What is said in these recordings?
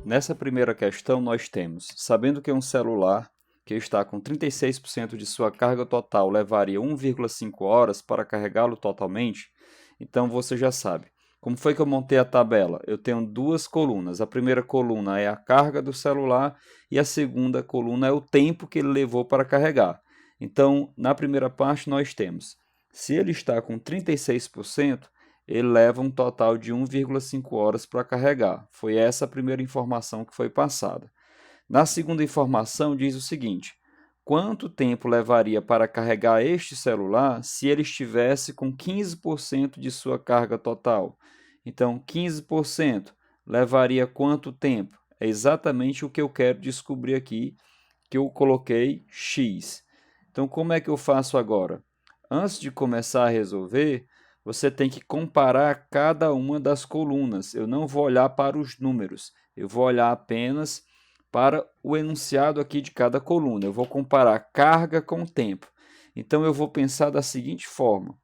Nessa primeira questão, nós temos, sabendo que um celular que está com 36% de sua carga total levaria 1,5 horas para carregá-lo totalmente, então você já sabe. Como foi que eu montei a tabela? Eu tenho duas colunas. A primeira coluna é a carga do celular e a segunda coluna é o tempo que ele levou para carregar. Então, na primeira parte, nós temos, se ele está com 36%, ele leva um total de 1,5 horas para carregar. Foi essa a primeira informação que foi passada. Na segunda informação diz o seguinte: quanto tempo levaria para carregar este celular se ele estivesse com 15% de sua carga total? Então, 15% levaria quanto tempo? É exatamente o que eu quero descobrir aqui, que eu coloquei X. Então, como é que eu faço agora? Antes de começar a resolver, você tem que comparar cada uma das colunas. Eu não vou olhar para os números, eu vou olhar apenas para o enunciado aqui de cada coluna. Eu vou comparar carga com tempo. Então, eu vou pensar da seguinte forma: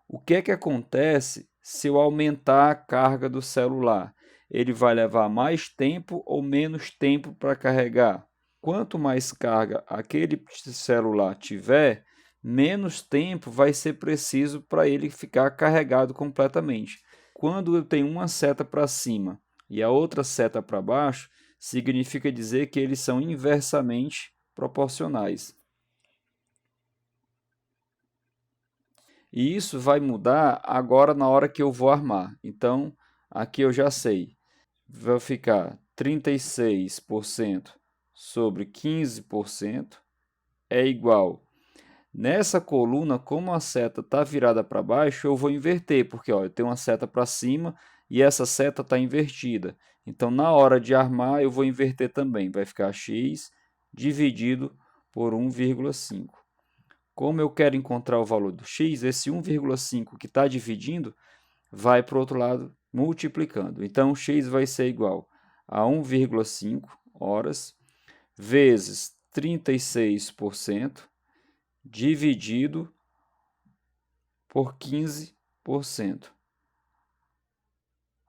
o que é que acontece se eu aumentar a carga do celular? Ele vai levar mais tempo ou menos tempo para carregar? Quanto mais carga aquele celular tiver, menos tempo vai ser preciso para ele ficar carregado completamente. Quando eu tenho uma seta para cima e a outra seta para baixo, significa dizer que eles são inversamente proporcionais. E isso vai mudar agora na hora que eu vou armar. Então, aqui eu já sei. Vai ficar 36% sobre 15% é igual. Nessa coluna, como a seta está virada para baixo, eu vou inverter, porque ó, eu tenho uma seta para cima e essa seta está invertida. Então, na hora de armar, eu vou inverter também. Vai ficar x dividido por 1,5. Como eu quero encontrar o valor do x, esse 1,5 que está dividindo vai para o outro lado multiplicando. Então, x vai ser igual a 1,5 horas vezes 36% dividido por 15%.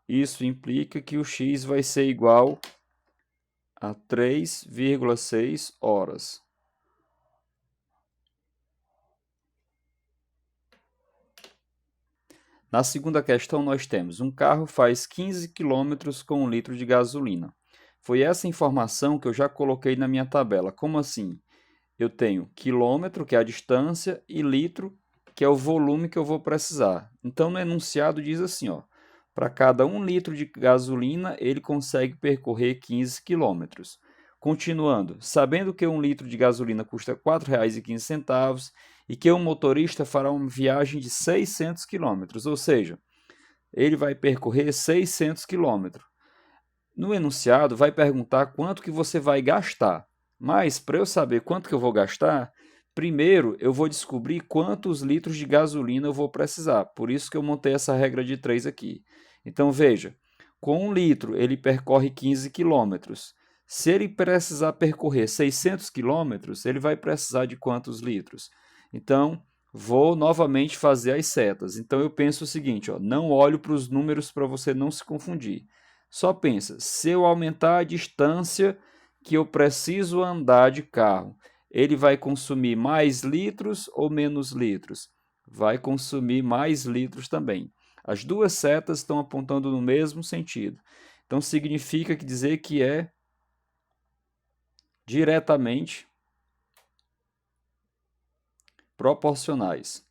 Isso implica que o x vai ser igual a 3,6 horas. Na segunda questão, nós temos um carro faz 15 km com 1 litro de gasolina. Foi essa informação que eu já coloquei na minha tabela. Como assim? Eu tenho quilômetro, que é a distância, e litro, que é o volume que eu vou precisar. Então, no enunciado diz assim, ó, para cada 1 litro de gasolina, ele consegue percorrer 15 quilômetros. Continuando, sabendo que 1 litro de gasolina custa R$ 4,15 e que um motorista fará uma viagem de 600 quilômetros, ou seja, ele vai percorrer 600 quilômetros. No enunciado, vai perguntar quanto que você vai gastar. Mas, para eu saber quanto que eu vou gastar, primeiro eu vou descobrir quantos litros de gasolina eu vou precisar. Por isso que eu montei essa regra de 3 aqui. Então, veja, com 1 litro ele percorre 15 quilômetros. Se ele precisar percorrer 600 quilômetros, ele vai precisar de quantos litros? Então, vou novamente fazer as setas. Então, eu penso o seguinte, ó, não olho para os números para você não se confundir. Só pensa, se eu aumentar a distância que eu preciso andar de carro, ele vai consumir mais litros ou menos litros? Vai consumir mais litros também. As duas setas estão apontando no mesmo sentido. Então, significa que dizer que é diretamente proporcionais.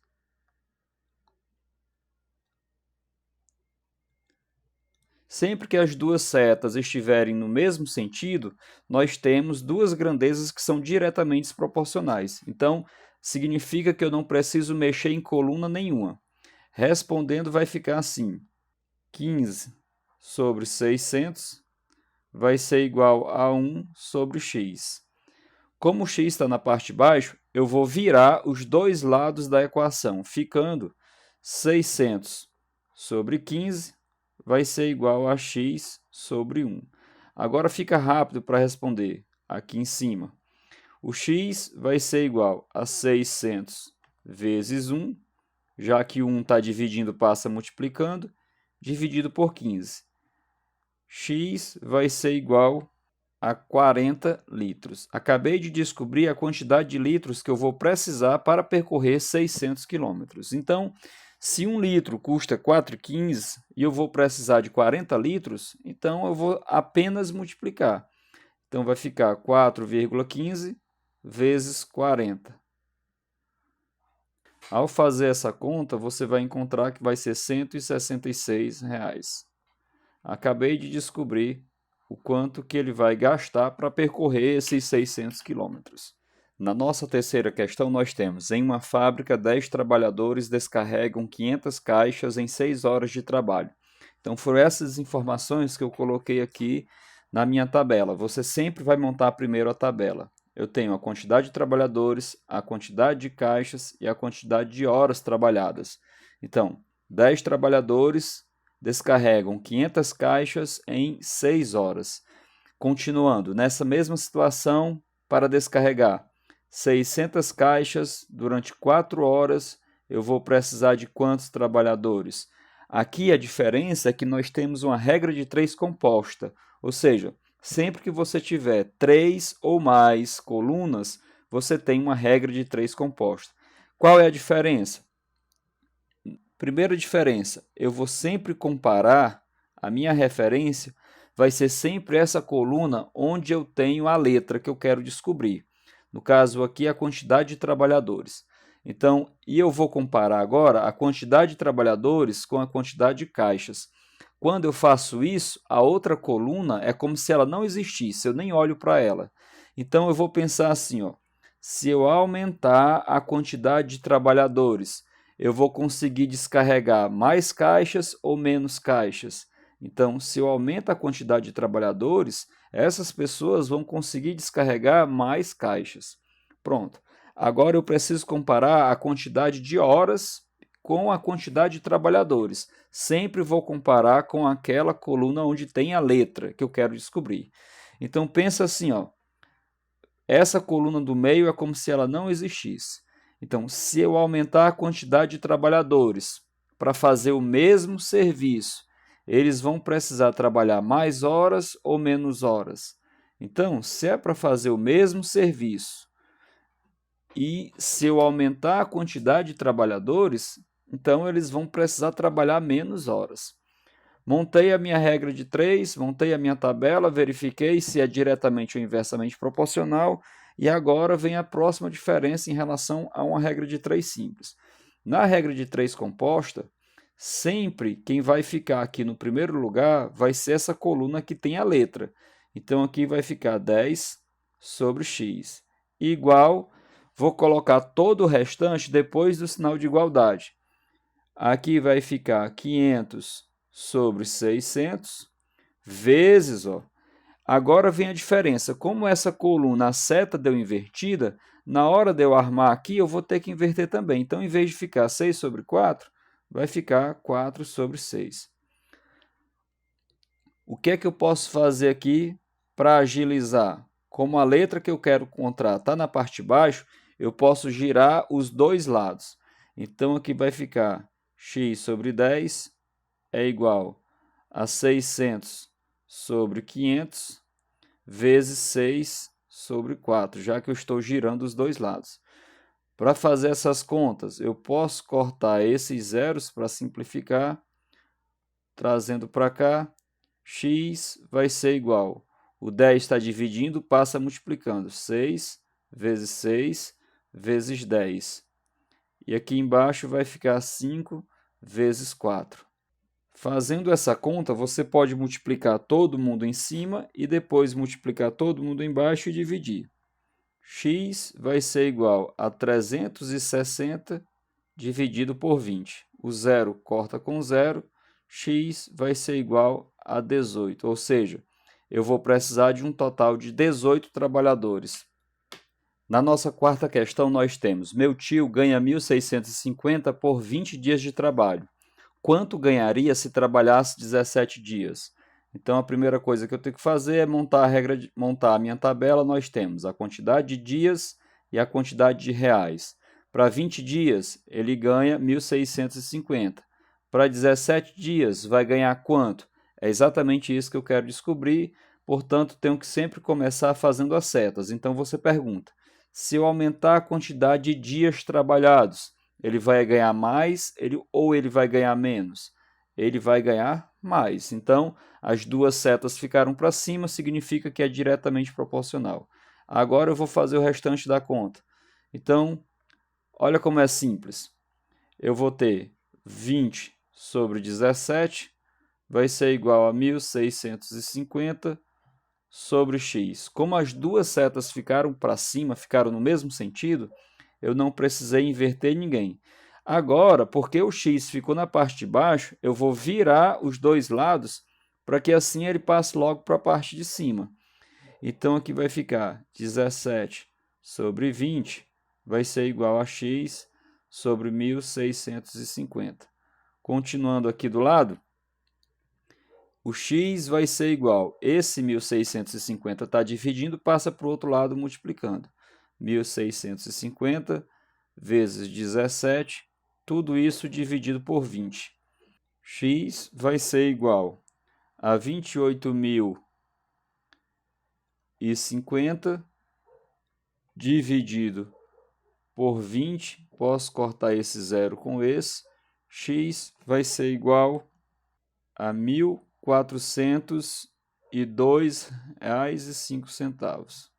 Sempre que as duas setas estiverem no mesmo sentido, nós temos duas grandezas que são diretamente proporcionais. Então, significa que eu não preciso mexer em coluna nenhuma. Respondendo, vai ficar assim: 15 sobre 600 vai ser igual a 1 sobre x. Como o x está na parte de baixo, eu vou virar os dois lados da equação, ficando 600 sobre 15 vai ser igual a x sobre 1. Agora fica rápido para responder aqui em cima. O x vai ser igual a 600 vezes 1, já que 1 está dividindo, passa multiplicando, dividido por 15. X vai ser igual a 40 litros. Acabei de descobrir a quantidade de litros que eu vou precisar para percorrer 600 quilômetros. Então, se 1 litro custa 4,15 e eu vou precisar de 40 litros, então eu vou apenas multiplicar. Então, vai ficar 4,15 vezes 40. Ao fazer essa conta, você vai encontrar que vai ser R$ 166. Acabei de descobrir o quanto que ele vai gastar para percorrer esses 600 quilômetros. Na nossa terceira questão, nós temos: em uma fábrica, 10 trabalhadores descarregam 500 caixas em 6 horas de trabalho. Então, foram essas informações que eu coloquei aqui na minha tabela. Você sempre vai montar primeiro a tabela. Eu tenho a quantidade de trabalhadores, a quantidade de caixas e a quantidade de horas trabalhadas. Então, 10 trabalhadores descarregam 500 caixas em 6 horas. Continuando, nessa mesma situação, para descarregar 600 caixas durante 4 horas, eu vou precisar de quantos trabalhadores? Aqui a diferença é que nós temos uma regra de 3 composta, ou seja, sempre que você tiver 3 ou mais colunas, você tem uma regra de 3 composta. Qual é a diferença? Primeira diferença, eu vou sempre comparar, a minha referência vai ser sempre essa coluna onde eu tenho a letra que eu quero descobrir. No caso aqui, a quantidade de trabalhadores. Então, eu vou comparar agora a quantidade de trabalhadores com a quantidade de caixas. Quando eu faço isso, a outra coluna é como se ela não existisse, eu nem olho para ela. Então, eu vou pensar assim, ó, se eu aumentar a quantidade de trabalhadores, eu vou conseguir descarregar mais caixas ou menos caixas? Então, se eu aumento a quantidade de trabalhadores, essas pessoas vão conseguir descarregar mais caixas. Pronto. Agora eu preciso comparar a quantidade de horas com a quantidade de trabalhadores. Sempre vou comparar com aquela coluna onde tem a letra que eu quero descobrir. Então, pensa assim, ó. Essa coluna do meio é como se ela não existisse. Então, se eu aumentar a quantidade de trabalhadores para fazer o mesmo serviço, eles vão precisar trabalhar mais horas ou menos horas? Então, se é para fazer o mesmo serviço e se eu aumentar a quantidade de trabalhadores, então eles vão precisar trabalhar menos horas. Montei a minha regra de 3, montei a minha tabela, verifiquei se é diretamente ou inversamente proporcional, e agora vem a próxima diferença em relação a uma regra de 3 simples. Na regra de 3 composta, sempre quem vai ficar aqui no primeiro lugar vai ser essa coluna que tem a letra. Então aqui vai ficar 10 sobre x, igual, vou colocar todo o restante depois do sinal de igualdade. Aqui vai ficar 500 sobre 600, vezes, ó. Agora vem a diferença. Como essa coluna, a seta deu invertida, na hora de eu armar aqui, eu vou ter que inverter também. Então, em vez de ficar 6 sobre 4, vai ficar 4 sobre 6. O que é que eu posso fazer aqui para agilizar? Como a letra que eu quero encontrar está na parte de baixo, eu posso girar os dois lados. Então, aqui vai ficar x sobre 10 é igual a 600 sobre 500 vezes 6 sobre 4, já que eu estou girando os dois lados. Para fazer essas contas, eu posso cortar esses zeros para simplificar, trazendo para cá, x vai ser igual, o 10 está dividindo, passa multiplicando, 6 vezes 6 vezes 10. E aqui embaixo vai ficar 5 vezes 4. Fazendo essa conta, você pode multiplicar todo mundo em cima e depois multiplicar todo mundo embaixo e dividir. X vai ser igual a 360 dividido por 20. O zero corta com zero, x vai ser igual a 18, ou seja, eu vou precisar de um total de 18 trabalhadores. Na nossa quarta questão, nós temos: meu tio ganha 1.650 por 20 dias de trabalho. Quanto ganharia se trabalhasse 17 dias? Então, a primeira coisa que eu tenho que fazer é montar a minha tabela. Nós temos a quantidade de dias e a quantidade de reais. Para 20 dias, ele ganha 1.650. Para 17 dias, vai ganhar quanto? É exatamente isso que eu quero descobrir, portanto, tenho que sempre começar fazendo as setas. Então, você pergunta, se eu aumentar a quantidade de dias trabalhados, ele vai ganhar mais ou ele vai ganhar menos? Ele vai ganhar mais. Então, as duas setas ficaram para cima, significa que é diretamente proporcional. Agora eu vou fazer o restante da conta. Então, olha como é simples. Eu vou ter 20 sobre 17 vai ser igual a 1.650 sobre x. Como as duas setas ficaram para cima, ficaram no mesmo sentido, eu não precisei inverter ninguém. Agora, porque o x ficou na parte de baixo, eu vou virar os dois lados para que assim ele passe logo para a parte de cima. Então, aqui vai ficar 17 sobre 20 vai ser igual a x sobre 1.650. Continuando aqui do lado, o x vai ser igual, esse 1.650 está dividindo, passa para o outro lado multiplicando. 1.650 vezes 17, tudo isso dividido por 20. X vai ser igual a 28.050 dividido por 20. Posso cortar esse zero com esse. X vai ser igual a R$ 1.402,05.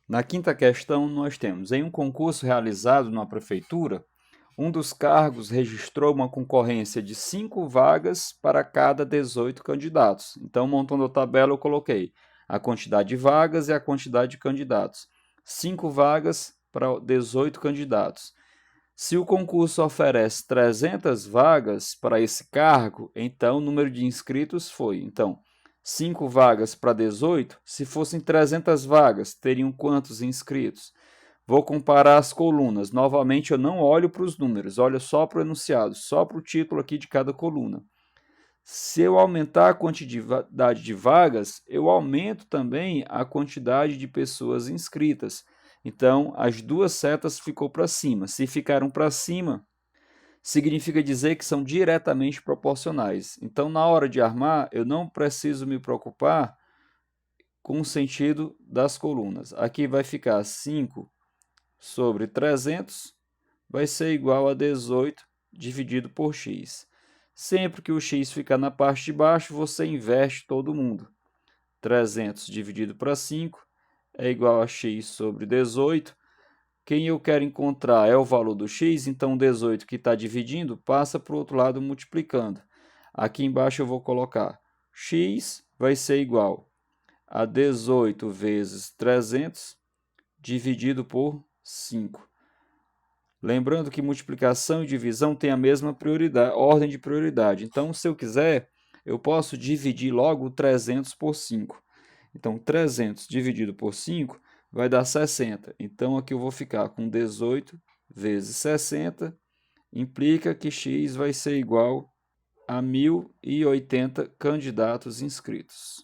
Na quinta questão, nós temos, em um concurso realizado na prefeitura, um dos cargos registrou uma concorrência de 5 vagas para cada 18 candidatos. Então, montando a tabela, eu coloquei a quantidade de vagas e a quantidade de candidatos. 5 vagas para 18 candidatos. Se o concurso oferece 300 vagas para esse cargo, então o número de inscritos foi. Então, 5 vagas para 18, se fossem 300 vagas, teriam quantos inscritos? Vou comparar as colunas. Novamente, eu não olho para os números, olho só para o enunciado, só para o título aqui de cada coluna. Se eu aumentar a quantidade de vagas, eu aumento também a quantidade de pessoas inscritas. Então, as duas setas ficou para cima. Se ficaram para cima, significa dizer que são diretamente proporcionais. Então, na hora de armar, eu não preciso me preocupar com o sentido das colunas. Aqui vai ficar 5 sobre 300 vai ser igual a 18 dividido por x. Sempre que o x ficar na parte de baixo, você inverte todo mundo. 300 dividido para 5 é igual a x sobre 18. Quem eu quero encontrar é o valor do x, então 18 que está dividindo passa para o outro lado multiplicando. Aqui embaixo eu vou colocar x vai ser igual a 18 vezes 300 dividido por 5. Lembrando que multiplicação e divisão têm a mesma ordem de prioridade. Então, se eu quiser, eu posso dividir logo 300 por 5. Então, 300 dividido por 5 vai dar 60. Então, aqui eu vou ficar com 18 vezes 60, implica que x vai ser igual a 1.080 candidatos inscritos.